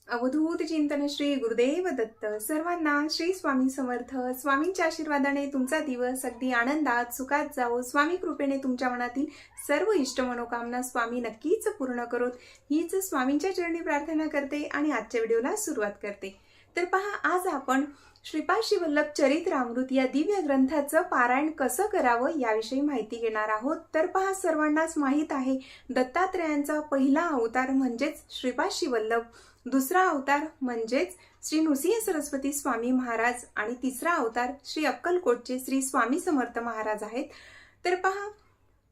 अवधूत चिंतन श्री गुरुदेव दत्त सर्वांना श्री स्वामी समर्थ। स्वामींच्या आशीर्वादाने तुमचा दिवस अगदी आनंदात सुखात जावो। स्वामी कृपेने तुमच्या मनातील सर्व इष्ट मनोकामना स्वामी नक्कीच पूर्ण करोत, हीच स्वामींच्या चरणी प्रार्थना करते आणि आजच्या व्हिडिओला सुरुवात करते। तर पहा, आज आपण श्रीपाद श्रीवल्लभ चरित्रामृत या दिव्य ग्रंथाचं पारायण कसं करावं याविषयी माहिती घेणार आहोत। तर पहा, सर्वांनाच माहीत आहे दत्तात्रेयांचा पहिला अवतार म्हणजेच श्रीपाद श्रीवल्लभ, दुसरा अवतार म्हणजेच श्री नृसिंह सरस्वती स्वामी महाराज आणि तिसरा अवतार श्री अक्कलकोटचे श्री स्वामी समर्थ महाराज आहेत। तर पहा,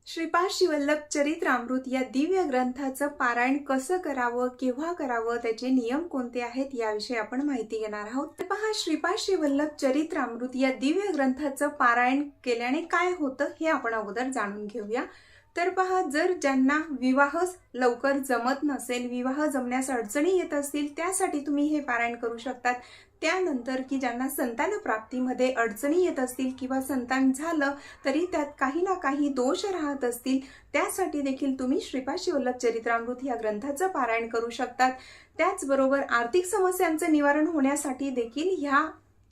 श्रीपाद श्रीवल्लभ चरित्रामृत या दिव्य ग्रंथाचं पारायण कसं करावं, केव्हा करावं, त्याचे नियम कोणते आहेत याविषयी आपण माहिती घेणार आहोत। तर पहा, श्रीपाद श्रीवल्लभ चरित्रामृत या दिव्य ग्रंथाचं पारायण केल्याने काय होतं हे आपण अगोदर जाणून घेऊया। तर पहा, जर ज्यांना विवाह लवकर जमत नसेल, विवाह जमण्यास अडचणी येत असतील, त्यासाठी तुम्ही हे पारायण करू शकतात। त्यानंतर की ज्यांना संतान प्राप्तीमध्ये अडचणी येत असतील किंवा संतान झालं तरी त्यात काही ना काही दोष राहत असतील, त्यासाठी देखील तुम्ही श्रीपाद श्रीवल्लभ चरित्रामृत या ग्रंथाचं पारायण करू शकतात। त्याचबरोबर आर्थिक समस्यांचं निवारण होण्यासाठी देखील ह्या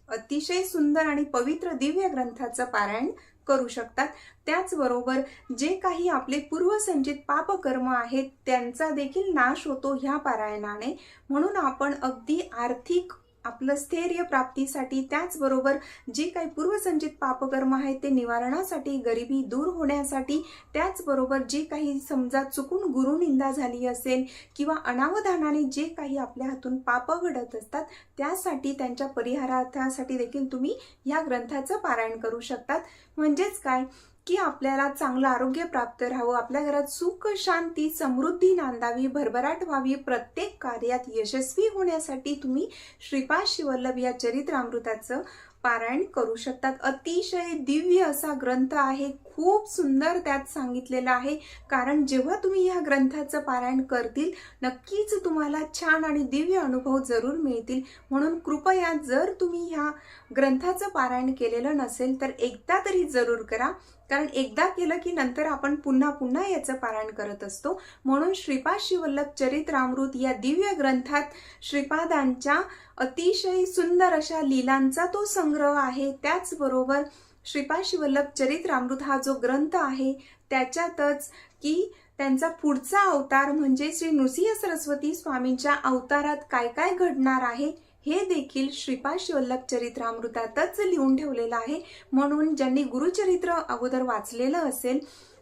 अतिशय सुंदर आणि पवित्र दिव्य ग्रंथाचं पारायण करू शकतात। त्याचबरोबर जे काही आपले पूर्वसंचित पापकर्म आहेत त्यांचा देखील नाश होतो ह्या पारायणाने। म्हणून आपण अगदी आर्थिक आपलं स्थैर्य प्राप्तीसाठी, त्याचबरोबर जे काही पूर्वसंचित पापकर्म आहेत ते निवारणासाठी, गरिबी दूर होण्यासाठी, त्याचबरोबर जे काही समजा चुकून गुरुनिंदा झाली असेल किंवा अनावधानाने जे काही आपल्या हातून पाप घडत असतात त्यासाठी, त्यांच्या परिहारासाठी देखील तुम्ही या ग्रंथाचं पारायण करू शकतात। म्हणजेच काय की आपल्याला चांगलं आरोग्य प्राप्त राहावं, आपल्या घरात सुख शांती समृद्धी नांदावी, भरभराट व्हावी, प्रत्येक कार्यात यशस्वी होण्यासाठी तुम्ही श्रीपाद श्रीवल्लभ या चरित्रामृताचं पारायण करू शकतात। अतिशय दिव्य असा ग्रंथ आहे, खूप सुंदर त्यात सांगितलेलं आहे। कारण जेव्हा तुम्ही या ग्रंथाचं पारायण करतील नक्कीच तुम्हाला छान आणि दिव्य अनुभव जरूर मिळतील। म्हणून कृपया जर तुम्ही ह्या ग्रंथाचं पारायण केलेलं नसेल तर एकदा तरी जरूर करा, कारण एकदा केलं की नंतर आपण पुन्हा पुन्हा याचं पारायण करत असतो। म्हणून श्रीपाद श्रीवल्लभ चरित्रामृत या दिव्य ग्रंथात श्रीपादांच्या अतिशय सुंदर अशा लीलांचा तो संग्रह आहे। त्याचबरोबर श्रीपाद श्रीवल्लभ चरित्रामृत हा जो ग्रंथ आहे त्याच्यातच की त्यांचा पुढचा अवतार म्हणजे श्री नृसिंह सरस्वती स्वामींच्या अवतारात काय काय घडणार आहे हे देखील श्रीपाद श्रीवल्लभ चरित्रामृतातच लिहून ठेवलेलं आहे। म्हणून ज्यांनी गुरुचरित्र अगोदर वाचलेलं असेल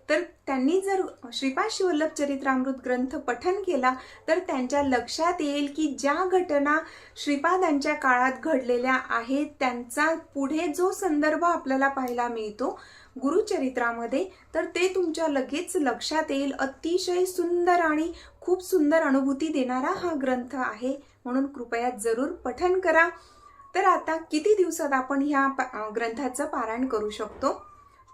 तर त्यांनी जर श्रीपाद श्रीवल्लभ चरित्रामृत ग्रंथ पठन केला तर त्यांच्या लक्षात येईल की ज्या घटना श्रीपादांच्या काळात घडलेल्या आहेत त्यांचा पुढे जो संदर्भ आपल्याला पाहायला मिळतो गुरुचरित्रामध्ये, तर ते तुमच्या लगेच लक्षात येईल। अतिशय सुंदर आणि खूप सुंदर अनुभूती देणारा हा ग्रंथ आहे, म्हणून कृपया जरूर पठन करा। तर आता किती दिवसात आपण ह्या ग्रंथाचं पारायण करू शकतो?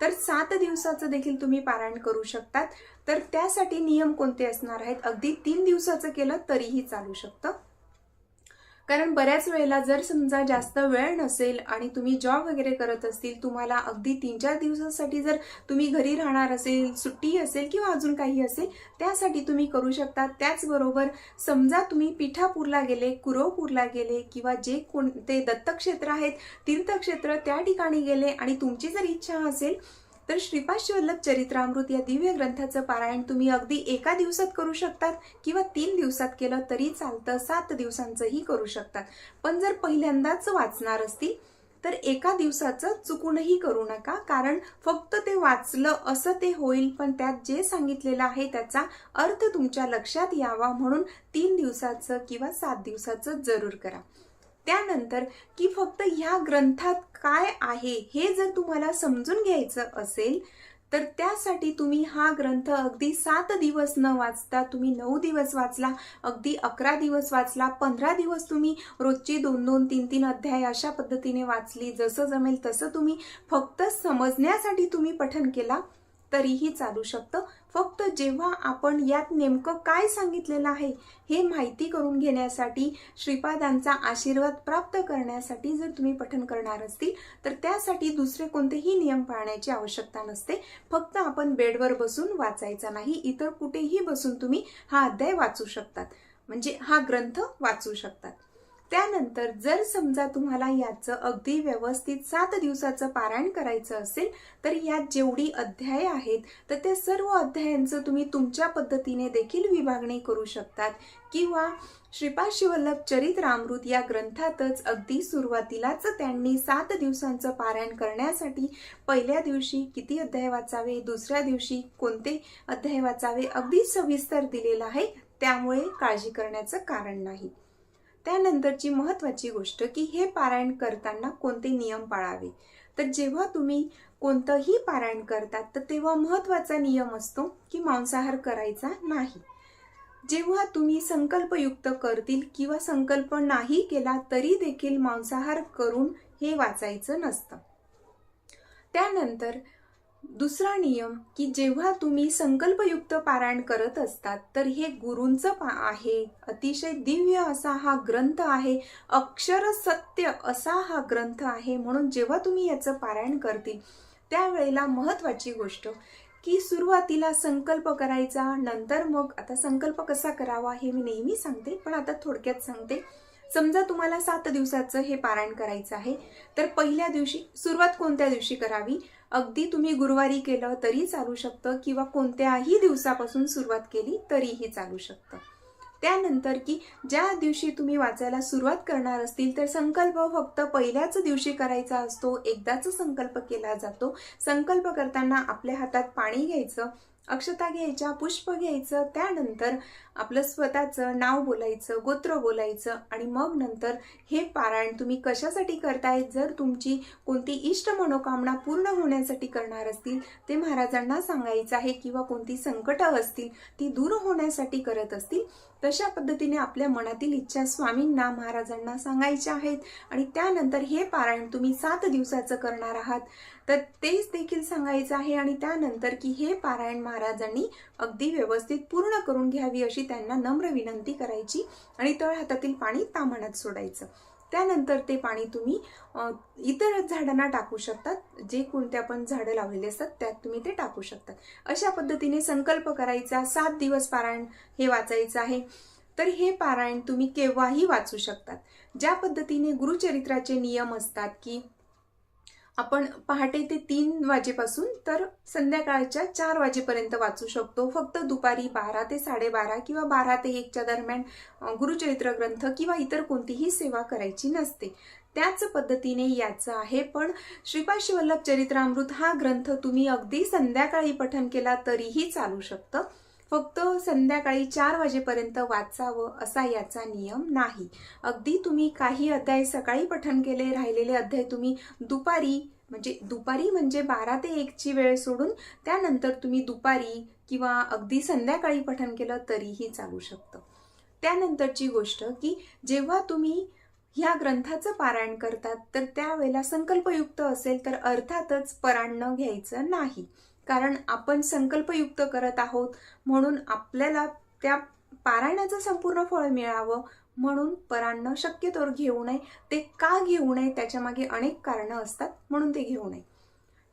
तर 7 दिवसाचं देखील तुम्ही पारायण करू शकतात। तर त्यासाठी नियम कोणते असणार आहेत? अगदी 3 दिवसाचं केलं तरीही चालू शकतं, कारण बऱ्याच वेळेला जर समजा जास्त वेळ नसेल आणि तुम्ही जॉब वगैरे करत असतील, तुम्हाला अगदी 3-4 दिवसासाठी जर तुम्ही घरी राहणार असेल, सुट्टी असेल किंवा अजून काही असेल त्यासाठी तुम्ही करू शकता। त्याचबरोबर समजा तुम्ही पिठापूरला गेले, कुरवपूरला गेले किंवा जे कोणते दत्तक्षेत्र आहेत, तीर्थक्षेत्र, त्या ठिकाणी गेले आणि तुमची जर इच्छा असेल तर श्रीपाद श्रीवल्लभ चरित्रामृत या दिव्य ग्रंथाचं पारायण तुम्ही अगदी एका दिवसात करू शकतात किंवा 3 दिवसात केलं तरी चालतं, 7 दिवसांचंही करू शकतात। पण जर पहिल्यांदाच वाचणार असतील तर एका दिवसाचं चुकूनही करू नका, कारण फक्त ते वाचलं असं ते होईल, पण त्यात जे सांगितलेलं आहे त्याचा अर्थ तुमच्या लक्षात यावा म्हणून 3 दिवसाचं किंवा 7 दिवसाचं जरूर करा। त्यानंतर की फक्त ह्या ग्रंथात काय आहे हे जर तुम्हाला समजून घ्यायचं असेल तर त्यासाठी तुम्ही हा ग्रंथ अगदी 7 दिवस न वाचता तुम्ही 9 दिवस वाचला, अगदी 11 दिवस वाचला, 15 दिवस तुम्ही रोजची 2-2, 3-3 अध्याय अशा पद्धतीने वाचली, जसं जमेल तसं तुम्ही फक्त समजण्यासाठी तुम्ही पठन केला तरीही चालू शकतं। फक्त जेव्हा आपण यात नेमकं काय सांगितलेलं आहे हे माहिती करून घेण्यासाठी, श्रीपादांचा आशीर्वाद प्राप्त करण्यासाठी जर तुम्ही पठन करणार असतील तर त्यासाठी दुसरे कोणतेही नियम पाळण्याची आवश्यकता नसते। फक्त आपण बेडवर बसून वाचायचा नाही, इतर कुठेही बसून तुम्ही हा अध्याय वाचू शकतात। म्हणजे हा ग्रंथ वाचू शकतात। त्यानंतर जर समजा तुम्हाला याचं अगदी व्यवस्थित 7 दिवसाचं पारायण करायचं असेल तर यात जेवढी अध्याय आहेत तर त्या सर्व अध्यायांचं तुम्ही तुमच्या पद्धतीने देखील विभागणी करू शकतात किंवा श्रीपाद शिवल्लभ चरित्रामृत या ग्रंथातच अगदी सुरुवातीलाच त्यांनी 7 दिवसांचं पारायण करण्यासाठी पहिल्या दिवशी किती अध्याय वाचावे, दुसऱ्या दिवशी कोणते अध्याय वाचावे अगदी सविस्तर दिलेलं आहे, त्यामुळे काळजी करण्याचं कारण नाही। त्यानंतरची महत्त्वाची गोष्ट की हे पारायण करताना कोणते नियम पाळावे। तर जेव्हा तुम्ही कोणतंही पारायण करतात तर तेव्हा महत्त्वाचा नियम असतो की मांसाहार करायचा नाही। जेव्हा तुम्ही संकल्पयुक्त करतील किंवा संकल्प नाही केला तरी देखील मांसाहार करून हे वाचायचं नसतं। त्यानंतर दुसरा नियम की जेव्हा तुम्ही संकल्पयुक्त पारायण करत असतात तर हे गुरूंचं आहे, अतिशय दिव्य असा हा ग्रंथ आहे, अक्षर सत्य असा हा ग्रंथ आहे, म्हणून जेव्हा तुम्ही याचं पारायण करतील त्यावेळेला महत्त्वाची गोष्ट की सुरुवातीला संकल्प करायचा, नंतर मग आता संकल्प कसा करावा हे मी नेहमी सांगते पण आता थोडक्यात सांगते। समजा तुम्हाला 7 दिवसाचं हे पारायण करायचं आहे तर पहिल्या दिवशी सुरुवात कोणत्या दिवशी करावी, अगदी तुम्ही गुरुवारी केलं तरी चालू शकतं किंवा कोणत्याही दिवसापासून सुरुवात केली तरीही चालू शकतं। त्यानंतर की ज्या दिवशी तुम्ही वाचायला सुरुवात करणार असतील तर संकल्प फक्त पहिल्याच दिवशी करायचा असतो, एकदाच संकल्प केला जातो। संकल्प करताना आपल्या हातात पाणी घ्यायचं, अक्षता घ्यायच्या, पुष्प घ्यायचं, त्यानंतर आपलं स्वतःचं नाव बोलायचं, गोत्र बोलायचं आणि मग नंतर हे पारायण तुम्ही कशासाठी करताय, जर तुमची कोणती इष्ट मनोकामना पूर्ण होण्यासाठी करणार असतील ते महाराजांना सांगायचं आहे किंवा कोणती संकटं असतील ती दूर होण्यासाठी करत असतील तशा पद्धतीने आपल्या मनातील इच्छा स्वामींना महाराजांना सांगायच्या आहेत आणि त्यानंतर हे पारायण तुम्ही 7 दिवसाचं करणार आहात तर तेच देखील सांगायचं आहे आणि त्यानंतर की हे पारायण महाराजांनी अगदी व्यवस्थित पूर्ण करून घ्यावी अशी त्यांना नम्र विनंती करायची आणि तळ हातातील पाणी ताम्हणात सोडायचं। त्यानंतर ते पाणी तुम्ही इतर झाडांना टाकू शकतात, जे कोणते आपण झाडं लावलेले असतात त्यात तुम्ही ते टाकू शकतात। अशा पद्धतीने संकल्प करायचा, 7 दिवस पारायण हे वाचायचं आहे। तर हे पारायण तुम्ही केव्हाही वाचू शकतात। ज्या पद्धतीने गुरुचरित्राचे नियम असतात की आपण पहाटे ते 3 वाजेपासून तर संध्याकाळच्या 4 वाजेपर्यंत वाचू शकतो, फक्त दुपारी 12 ते 12:30 किंवा 12 ते 1च्या दरम्यान गुरुचरित्र ग्रंथ किंवा इतर कोणतीही सेवा करायची नसते। त्याच पद्धतीने याचं आहे, पण श्रीपाद शिवल्लभ चरित्रामृत हा ग्रंथ तुम्ही अगदी संध्याकाळी पठन केला तरीही चालू शकतं, फक्त संध्याकाळी 4 वाजेपर्यंत वाचावं असा याचा नियम नाही। अगदी तुम्ही काही अध्याय सकाळी पठन केले, राहिलेले अध्याय तुम्ही दुपारी म्हणजे 12 ते 1ची वेळ सोडून त्यानंतर तुम्ही दुपारी किंवा अगदी संध्याकाळी पठन केलं तरीही चालू शकतं। त्यानंतरची गोष्ट की जेव्हा तुम्ही ह्या ग्रंथाचं पारायण करतात तर त्यावेळेला संकल्पयुक्त असेल तर अर्थातच पराण न घ्यायचं नाही, कारण आपण संकल्पयुक्त करत आहोत म्हणून आपल्याला त्या पारायणाचं संपूर्ण फळ मिळावं म्हणून परान्न शक्यतोवर घेऊ नये। ते का घेऊ नये त्याच्या मागे अनेक कारणं असतात म्हणून ते घेऊ नये।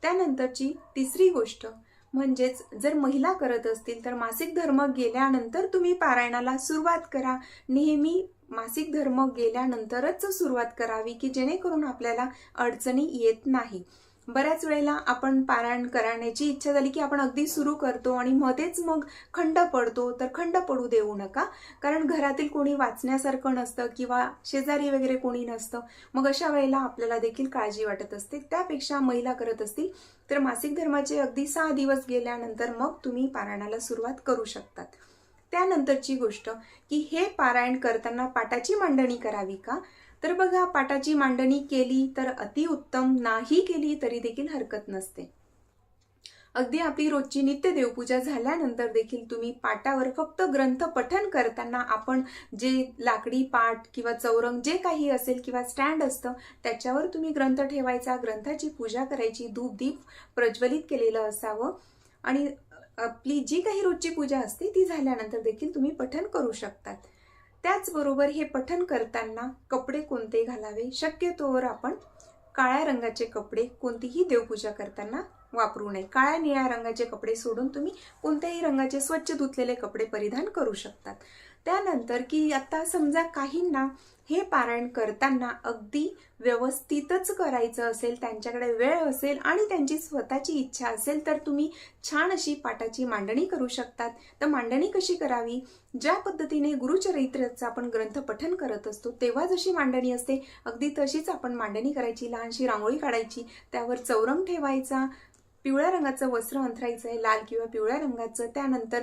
त्यानंतरची तिसरी गोष्ट म्हणजेच जर महिला करत असतील तर मासिक धर्म गेल्यानंतर तुम्ही पारायणाला सुरुवात करा। नेहमी मासिक धर्म गेल्यानंतरच सुरुवात करावी की जेणेकरून आपल्याला अडचणी येत नाही। बऱ्याच वेळेला आपण पारायण करण्याची इच्छा झाली की आपण अगदी सुरू करतो आणि मध्येच मग खंड पडतो, तर खंड पडू देऊ नका, कारण घरातील कोणी वाचण्यासारखं नसतं किंवा शेजारी वगैरे कोणी नसतं, मग अशा वेळेला आपल्याला देखील काळजी वाटत असते। त्यापेक्षा महिला करत असतील तर मासिक धर्माचे अगदी 6 दिवस गेल्यानंतर मग तुम्ही पारायणाला सुरुवात करू शकतात। त्यानंतरची गोष्ट की हे पारायण करताना पाटाची मांडणी करावी का, तर बघा पाटाची मांडणी केली तर अतिउत्तम, नाही केली तरी देखील हरकत नसते। अगदी आपली रोजची नित्य देवपूजा झाल्यानंतर देखील तुम्ही पाटावर फक्त ग्रंथ पठन करताना आपण जे लाकडी पाट किंवा चौरंग जे काही असेल किंवा स्टँड असतं त्याच्यावर तुम्ही ग्रंथ ठेवायचा, ग्रंथाची पूजा करायची, धूप दीप प्रज्वलित केलेलं असावं आणि आपली जी काही रोजची पूजा असते ती झाल्यानंतर देखील तुम्ही पठन करू शकतात। त्याचबरोबर हे पठन करताना कपडे कोणते घालावे, शक्यतोवर आपण काळ्या रंगाचे कपडे कोणतीही देवपूजा करताना वापरू नये। काळ्या निळ्या रंगाचे कपडे सोडून तुम्ही कोणत्याही रंगाचे स्वच्छ धुतलेले कपडे परिधान करू शकतात। त्यानंतर की आता समजा काहींना हे पारायण करताना अगदी व्यवस्थितच करायचं असेल, त्यांच्याकडे वेळ असेल आणि त्यांची स्वतःची इच्छा असेल, तर तुम्ही छान अशी पाठाची मांडणी करू शकतात. तर मांडणी कशी करावी? ज्या पद्धतीने गुरुचरित्राचं आपण ग्रंथ पठन करत असतो तेव्हा जशी मांडणी असते अगदी तशीच आपण मांडणी करायची. लहानशी रांगोळी काढायची, त्यावर चौरंग ठेवायचा, पिवळ्या रंगाचं वस्त्र अंथरायचं आहे, लाल किंवा पिवळ्या रंगाचं. त्यानंतर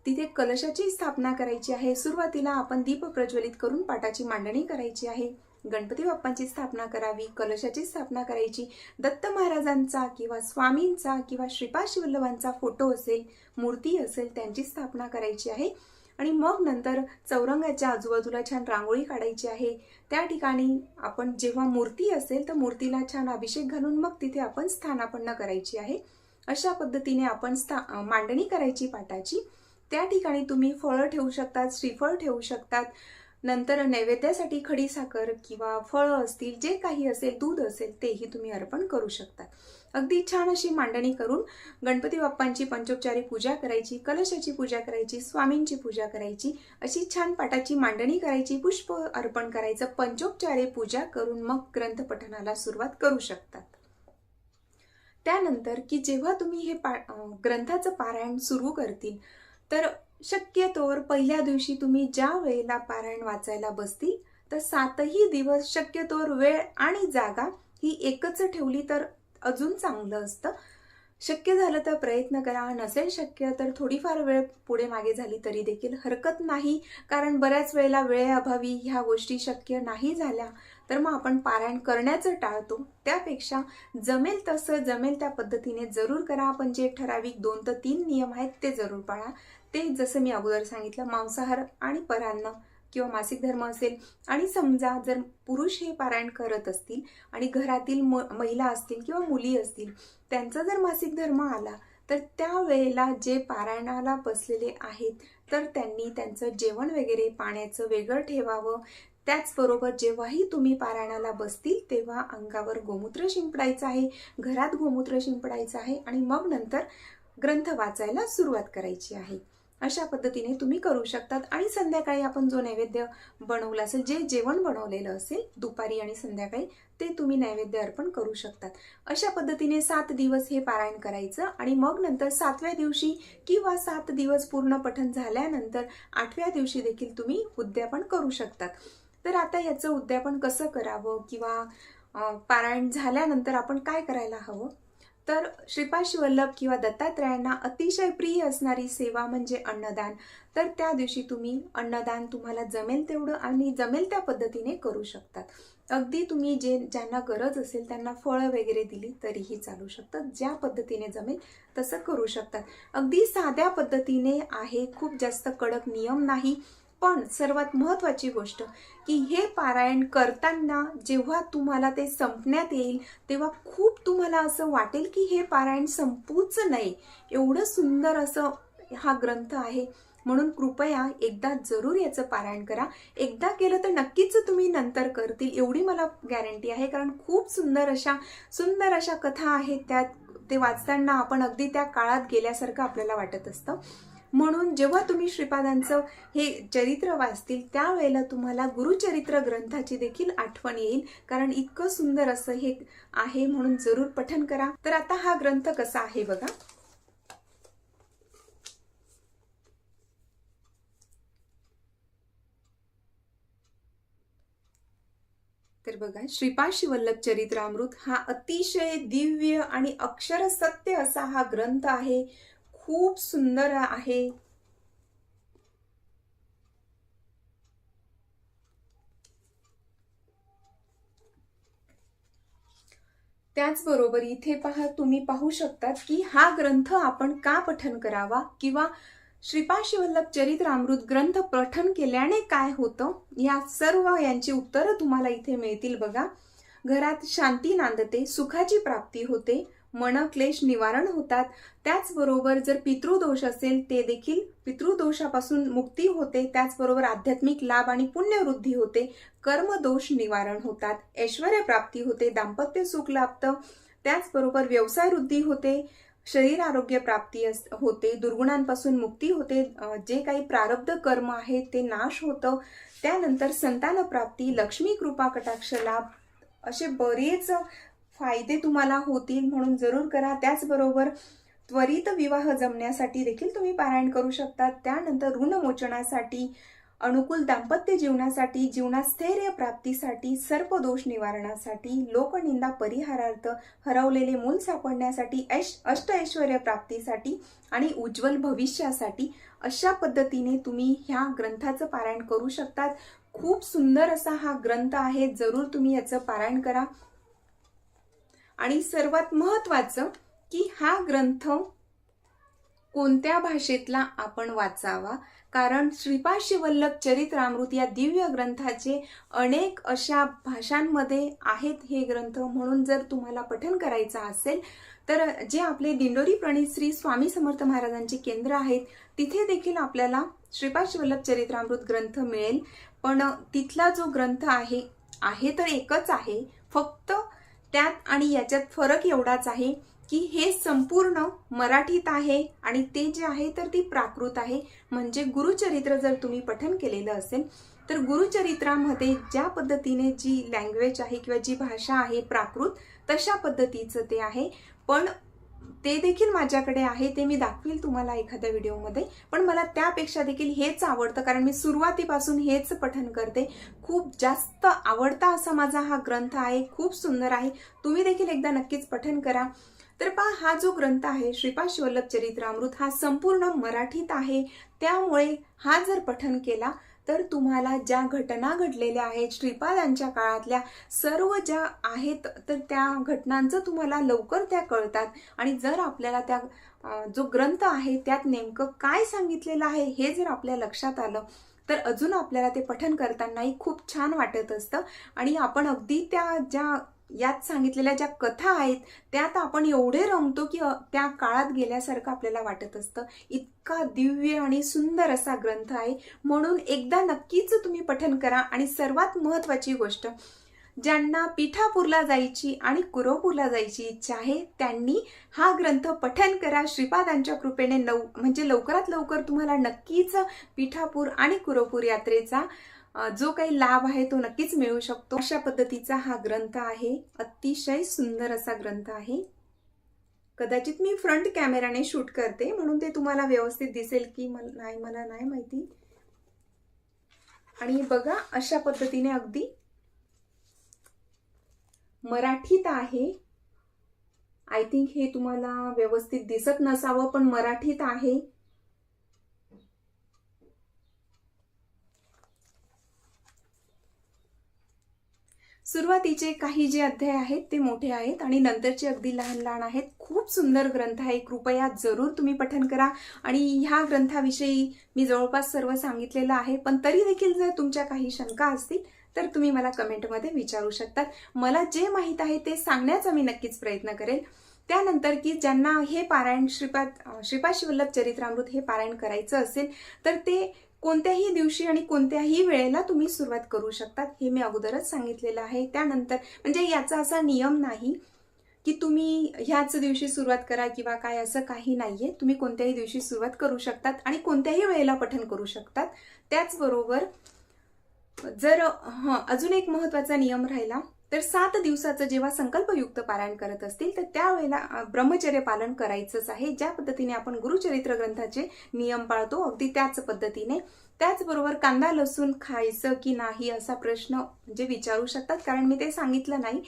तिथे कलशाची स्थापना करायची आहे. सुरुवातीला आपण दीप प्रज्वलित करून पाठाची मांडणी करायची आहे. गणपती बाप्पांची स्थापना करावी, कलशाची स्थापना करायची. दत्त महाराजांचा किंवा स्वामींचा किंवा श्रीपाद शिवल्लभांचा फोटो असेल, मूर्ती असेल, त्यांची स्थापना करायची आहे. आणि मग नंतर चौरंगाच्या आजूबाजूला छान रांगोळी काढायची आहे. त्या ठिकाणी आपण जेव्हा मूर्ती असेल तर मूर्तीला छान अभिषेक घालून मग तिथे आपण स्थानापन्न करायची आहे. अशा पद्धतीने आपण मांडणी करायची पाठाची. त्या ठिकाणी तुम्ही फळं ठेवू शकतात, श्रीफळ ठेवू शकतात. नंतर नैवेद्यासाठी खडी साखर किंवा फळं असतील, जे काही असेल, दूध असेल, तेही तुम्ही अर्पण करू शकतात. अगदी छान अशी मांडणी करून गणपती बाप्पांची पंचोपचारी पूजा करायची, कलशाची पूजा करायची, स्वामींची पूजा करायची. अशी छान पाठाची मांडणी करायची, पुष्प अर्पण करायचं, पंचोपचारी पूजा करून मग ग्रंथ पठणाला सुरुवात करू शकतात. त्यानंतर की जेव्हा तुम्ही हे ग्रंथाचं पारायण सुरू करतील तर शक्यतोवर पहिल्या दिवशी तुम्ही ज्या वेळेला पारायण वाचायला बसतील तर 7ही दिवस शक्यतोवर वेळ आणि जागा ही एकच ठेवली तर अजून चांगलं असतं. शक्य झालं तर प्रयत्न करा, नसेल शक्य तर थोडीफार वेळ पुढे मागे झाली तरी देखील हरकत नाही. कारण बऱ्याच वेळेला वेळेअभावी ह्या गोष्टी शक्य नाही झाल्या तर मग आपण पारायण करण्याचं टाळतो. त्यापेक्षा जमेल तसं, जमेल त्या पद्धतीने जरूर करा. पण जे ठराविक 2 ते 3 नियम आहेत ते जरूर पाळा. ते जसं मी अगोदर सांगितलं, मांसाहार आणि परान्न किंवा मासिक धर्म असेल. आणि समजा जर पुरुष हे पारायण करत असतील आणि घरातील महिला असतील किंवा मुली असतील, त्यांचा जर मासिक धर्म आला तर त्या वेळेला जे पारायणाला बसलेले आहेत तर त्यांनी त्यांचं जेवण वगैरे पाण्याचं वेगळं ठेवावं. त्याचबरोबर जेव्हाही तुम्ही पारायणाला बसतील तेव्हा अंगावर गोमूत्र शिंपडायचं आहे, घरात गोमूत्र शिंपडायचं आहे आणि मग नंतर ग्रंथ वाचायला सुरुवात करायची आहे. अशा पद्धतीने तुम्ही करू शकतात. आणि संध्याकाळी आपण जो नैवेद्य बनवला असेल, जे जेवण बनवलेलं असेल दुपारी आणि संध्याकाळी, ते तुम्ही नैवेद्य अर्पण करू शकतात. अशा पद्धतीने 7 दिवस हे पारायण करायचं आणि मग नंतर 7व्या दिवशी किंवा 7 दिवस पूर्ण पठण झाल्यानंतर 8व्या दिवशी देखील तुम्ही उद्यापन करू शकतात. तर आता याचं उद्यापन कसं करावं किंवा पारायण झाल्यानंतर आपण काय करायला हवं, तर श्रीपाद शिवल्लभ किंवा दत्तात्रयांना अतिशय प्रिय असणारी सेवा म्हणजे अन्नदान. तर त्या दिवशी तुम्ही अन्नदान तुम्हाला जमेल तेवढं आणि जमेल त्या पद्धतीने करू शकतात. अगदी तुम्ही ज्यांना गरज असेल त्यांना फळं वगैरे दिली तरीही चालू शकतात. ज्या पद्धतीने जमेल तसं करू शकतात. अगदी साध्या पद्धतीने आहे, खूप जास्त कडक नियम नाही. पण सर्वात महत्त्वाची गोष्ट की हे पारायण करताना जेव्हा तुम्हाला ते संपण्यात येईल तेव्हा खूप तुम्हाला असं वाटेल की हे पारायण संपूच नये, एवढं सुंदर असं हा ग्रंथ आहे. म्हणून कृपया एकदा जरूर याचं पारायण करा. एकदा केलं तर नक्कीच तुम्ही नंतर करतील एवढी मला गॅरंटी आहे. कारण खूप सुंदर अशा कथा आहेत त्यात. ते वाचताना आपण अगदी त्या काळात गेल्यासारखं आपल्याला वाटत असतं. म्हणून जेव्हा तुम्ही श्रीपादांचं हे चरित्र वाचतील त्यावेळेला तुम्हाला गुरुचरित्र ग्रंथाची देखील आठवण येईल. कारण इतकं सुंदर असं हे आहे, म्हणून जरूर पठण करा. तर आता हा ग्रंथ कसा आहे बघा. तर बघा, श्रीपाद शिवल्लभ चरित्रामृत हा अतिशय दिव्य आणि अक्षर सत्य असा हा ग्रंथ आहे. खूप सुंदर आहे. त्याचबरोबर इथे तुम्ही पाहू शकतात की हा ग्रंथ आपण का पठन करावा किंवा श्रीपाद शिवल्लभ चरित्रामृत ग्रंथ पठन केल्याने काय होतं, या सर्व यांची उत्तरं तुम्हाला इथे मिळतील बघा. घरात शांती नांदते, सुखाची प्राप्ती होते, मनक्लेश निवारण होतात. त्याचबरोबर जर पितृदोष असेल ते देखील पितृदोषापासून मुक्ती होते. त्याचबरोबर आध्यात्मिक लाभ आणि पुण्यवृद्धी होते, कर्मदोष निवारण होतात, ऐश्वर्य प्राप्ती होते, दाम्पत्य सुख लाभतं. त्याचबरोबर व्यवसाय वृद्धी होते, शरीर आरोग्य प्राप्ती होते, दुर्गुणांपासून मुक्ती होते, जे काही प्रारब्ध कर्म आहे ते नाश होतं, त्यानंतर संतान प्राप्ती, लक्ष्मी कृपा कटाक्ष लाभ, असे बरेच फायदे तुम्हाला होतील, म्हणून जरूर करा. त्याचबरोबर त्वरित विवाह जमण्यासाठी देखील तुम्ही पारायण करू शकता. त्यानंतर ऋणमोचनासाठी, अनुकूल दाम्पत्य जीवनासाठी, जीवनात स्थैर्य प्राप्तीसाठी, सर्पदोष निवारणासाठी, लोकनिंदा परिहारार्थ, हरवलेले मूल सापडण्यासाठी, अष्ट ऐश्वर्य प्राप्तीसाठी आणि उज्ज्वल भविष्यासाठी अशा पद्धतीने तुम्ही ह्या ग्रंथाचं पारायण करू शकतात. खूप सुंदर असा हा ग्रंथ आहे, जरूर तुम्ही याचं पारायण करा. आणि सर्वात महत्त्वाचं की हा ग्रंथ कोणत्या भाषेतला आपण वाचावा, कारण श्रीपाद श्रीवल्लभ चरित्रामृत या दिव्य ग्रंथाचे अनेक अशा भाषांमध्ये आहेत हे ग्रंथ. म्हणून जर तुम्हाला पठण करायचं असेल तर जे आपले दिंडोरी प्रणीत श्री स्वामी समर्थ महाराजांचे केंद्र आहेत तिथे देखील आपल्याला श्रीपाद श्रीवल्लभ चरित्रामृत ग्रंथ मिळेल. पण तिथला जो ग्रंथ आहे तर एकच आहे, फक्त त्यात आणि याच्यात फरक एवढाच आहे की हे संपूर्ण मराठीत आहे आणि ते जे आहे तर ती प्राकृत आहे. म्हणजे गुरुचरित्र जर तुम्ही पठण केलेलं असेल तर गुरुचरित्रामध्ये ज्या पद्धतीने जी लँग्वेज आहे किंवा जी भाषा आहे प्राकृत, तशा पद्धतीचं ते आहे. पण ते देखील माझ्याकडे आहे, ते मी दाखवील तुम्हाला एखाद्या व्हिडिओमध्ये. पण मला त्यापेक्षा देखील हेच आवडतं, कारण मी सुरुवातीपासून हेच पठण करते. खूप जास्त आवडता असा माझा हा ग्रंथ आहे, खूप सुंदर आहे. तुम्ही देखील एकदा नक्कीच पठण करा. तर पहा, हा जो ग्रंथ आहे श्रीपाद श्रीवल्लभ चरित्रामृत हा संपूर्ण मराठीत आहे. त्यामुळे हा जर पठण केला तर तुम्हाला ज्या घटना घडलेल्या आहेत श्रीपादांच्या काळातल्या सर्व ज्या आहेत तर त्या घटनांचं तुम्हाला लवकर त्या कळतात. आणि जर आपल्याला त्या जो ग्रंथ आहे त्यात नेमकं काय सांगितलेलं आहे हे जर आपल्या लक्षात आलं तर अजून आपल्याला ते पठण करतानाही खूप छान वाटत असतं. आणि आपण अगदी त्या ज्या यात सांगितलेल्या ज्या कथा आहेत त्यात आपण एवढे रमतो की त्या काळात गेल्यासारखं आपल्याला वाटत असतं. इतका दिव्य आणि सुंदर असा ग्रंथ आहे. म्हणून एकदा नक्कीच तुम्ही पठण करा. आणि सर्वात महत्त्वाची गोष्ट, ज्यांना पिठापूरला जायची आणि कुरोपूरला जायची इच्छा आहे त्यांनी हा ग्रंथ पठण करा. श्रीपादांच्या कृपेने म्हणजे लवकरात लवकर तुम्हाला नक्कीच पिठापूर आणि कुरोपूर यात्रेचा जो काही लाभ आहे तो नक्कीच मिळू शकतो. अशा पद्धतीचा हा ग्रंथ आहे, अतिशय सुंदर असा ग्रंथ आहे. कदाचित मी फ्रंट कॅमेराने शूट करते म्हणून ते तुम्हाला व्यवस्थित दिसेल की मला नाही माहिती. आणि बघा, अशा पद्धतीने अगदी मराठीत आहे. आय थिंक हे तुम्हाला व्यवस्थित दिसत नसावं, पण मराठीत आहे. सुरुवातीचे काही जे अध्याय आहेत ते मोठे आहेत आणि नंतरचे अगदी लहान लहान आहेत. खूप सुंदर ग्रंथ आहे, कृपया जरूर तुम्ही पठण करा. आणि ह्या ग्रंथाविषयी मी जवळपास सर्व सांगितलेलं आहे, पण तरी देखील जर तुमच्या काही शंका असतील तर तुम्ही मला कमेंटमध्ये विचारू शकतात. मला जे माहीत आहे ते सांगण्याचा मी नक्कीच प्रयत्न करेल. त्यानंतर की ज्यांना हे पारायण श्रीपाद श्रीवल्लभ चरित्रामृत हे पारायण करायचं असेल तर ते कोणत्याही दिवशी आणि कोणत्याही वेळेला तुम्ही सुरुवात करू शकतात, हे मी अगोदरच सांगितलेलं आहे. त्यानंतर म्हणजे याचा असा नियम नाही की तुम्ही ह्याच दिवशी सुरुवात करा किंवा काय, असं काही नाहीये. तुम्ही कोणत्याही दिवशी सुरुवात करू शकतात आणि कोणत्याही वेळेला पठण करू शकतात. त्याचबरोबर जर अजून एक महत्त्वाचा नियम राहिला तर 7 दिवसाचं जेव्हा संकल्पयुक्त पारायण करत असतील तर त्यावेळेला ब्रह्मचर्य पालन करायचंच आहे. ज्या पद्धतीने आपण गुरुचरित्र ग्रंथाचे नियम पाळतो अगदी त्याच पद्धतीने. त्याचबरोबर कांदा लसूण खायचं की नाही असा प्रश्न म्हणजे विचारू शकतात, कारण मी ते सांगितलं नाही.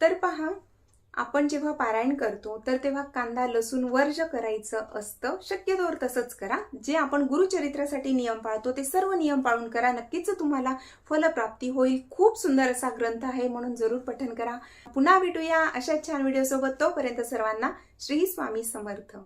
तर पहा, आपण जेव्हा पारायण करतो तर तेव्हा कांदा लसूण वर्ज करायचं असतं. शक्यतोवर तसंच करा. जे आपण गुरुचरित्रासाठी नियम पाळतो ते सर्व नियम पाळून करा, नक्कीच तुम्हाला फलप्राप्ती होईल. खूप सुंदर असा ग्रंथ आहे, म्हणून जरूर पठण करा. पुन्हा भेटूया अशा छान व्हिडिओ सोबत. तोपर्यंत सर्वांना श्री स्वामी समर्थ.